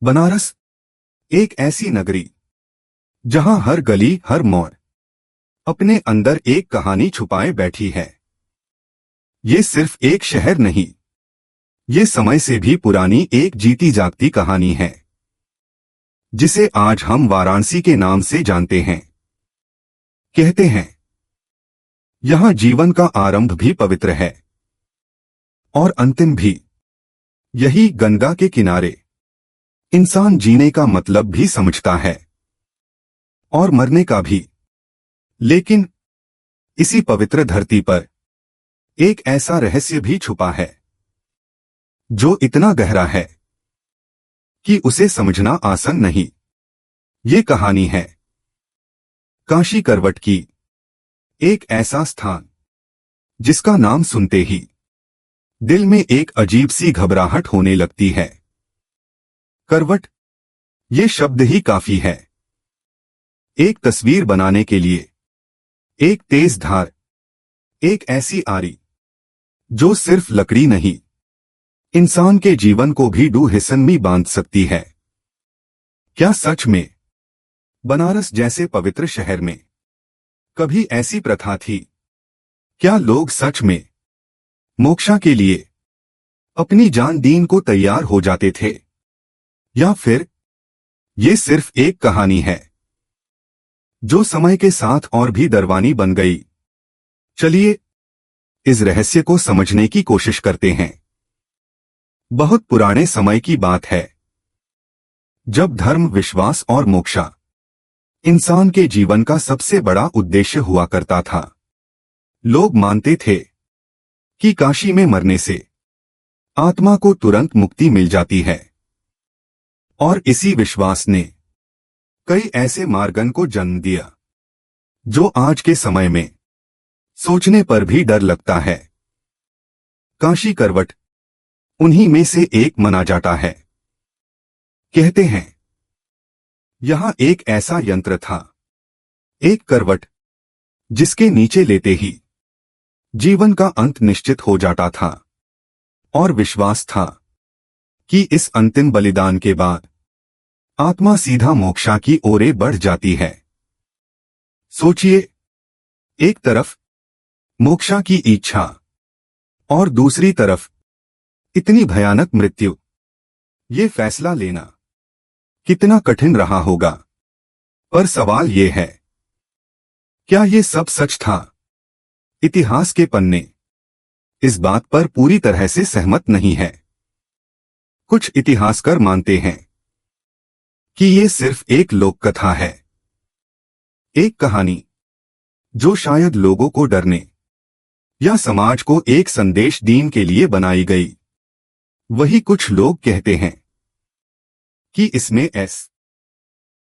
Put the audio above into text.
बनारस एक ऐसी नगरी जहां हर गली हर मोड़ अपने अंदर एक कहानी छुपाए बैठी है। ये सिर्फ एक शहर नहीं, ये समय से भी पुरानी एक जीती जागती कहानी है जिसे आज हम वाराणसी के नाम से जानते हैं। कहते हैं यहां जीवन का आरंभ भी पवित्र है और अंतिम भी। यही गंगा के किनारे इंसान जीने का मतलब भी समझता है और मरने का भी। लेकिन इसी पवित्र धरती पर एक ऐसा रहस्य भी छुपा है जो इतना गहरा है कि उसे समझना आसान नहीं। ये कहानी है काशी करवट की, एक ऐसा स्थान जिसका नाम सुनते ही दिल में एक अजीब सी घबराहट होने लगती है। करवट, ये शब्द ही काफी है एक तस्वीर बनाने के लिए। एक तेज धार, एक ऐसी आरी जो सिर्फ लकड़ी नहीं, इंसान के जीवन को भी डूहिसन में बांध सकती है। क्या सच में बनारस जैसे पवित्र शहर में कभी ऐसी प्रथा थी? क्या लोग सच में मोक्षा के लिए अपनी जान दीन को तैयार हो जाते थे, या फिर ये सिर्फ एक कहानी है जो समय के साथ और भी दरवानी बन गई? चलिए इस रहस्य को समझने की कोशिश करते हैं। बहुत पुराने समय की बात है जब धर्म, विश्वास और मोक्षा इंसान के जीवन का सबसे बड़ा उद्देश्य हुआ करता था। लोग मानते थे कि काशी में मरने से आत्मा को तुरंत मुक्ति मिल जाती है, और इसी विश्वास ने कई ऐसे मार्गन को जन्म दिया जो आज के समय में सोचने पर भी डर लगता है। काशी करवट उन्हीं में से एक माना जाता है। कहते हैं यहां एक ऐसा यंत्र था, एक करवट जिसके नीचे लेते ही जीवन का अंत निश्चित हो जाता था, और विश्वास था कि इस अंतिम बलिदान के बाद आत्मा सीधा मोक्षा की ओर बढ़ जाती है। सोचिए, एक तरफ मोक्षा की इच्छा और दूसरी तरफ इतनी भयानक मृत्यु। ये फैसला लेना कितना कठिन रहा होगा। पर सवाल ये है, क्या ये सब सच था? इतिहास के पन्ने इस बात पर पूरी तरह से सहमत नहीं है। कुछ इतिहासकार मानते हैं कि ये सिर्फ एक लोक कथा है, एक कहानी जो शायद लोगों को डरने या समाज को एक संदेश देने के लिए बनाई गई। वही कुछ लोग कहते हैं कि इसमें